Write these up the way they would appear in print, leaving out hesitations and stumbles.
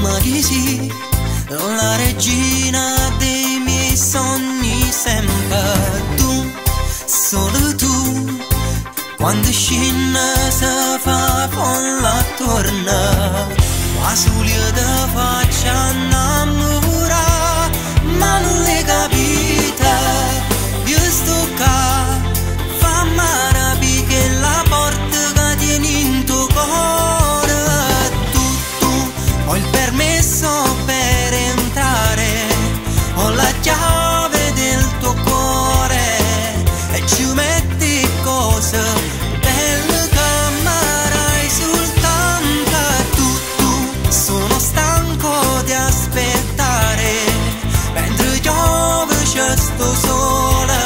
Ma chi sì, la regina dei miei sogni sempre tu, solo tu. Quando scena si fa con la torna, ma sulle da faccia innamora, ma non le capita. Io sto qua, fa maravi che la porta che tieni in tuo cuore. Tu, ho il permesso per entrare, ho la chiave del tuo cuore e ci metti cose belle che amarai soltanto tu. Sono stanco di aspettare, mentre piove c'è sto sole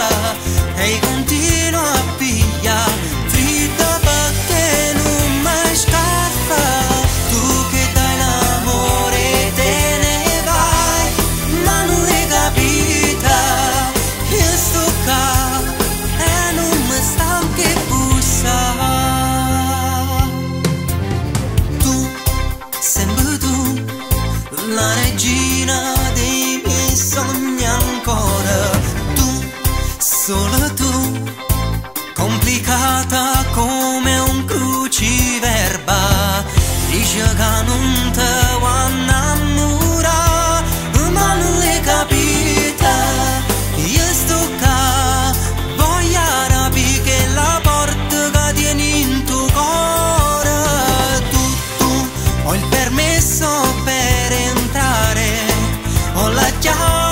e continuo a pigliare freddo perché non mi scappa. Tu che dai l'amore te ne vai, ma non le capita. Io sto qua e non mi stanco e bussa. Tu, sempre tu, la regina dei miei sogni ancora. Tu, solo tu, complicata come un cruciverba. Dice che non te vuoi innamorare, ma non le capita. Io sto qua, voglio rapire che la porta che tieni in tuo cuore. Tu, ho il permesso per entrare, ho la chiave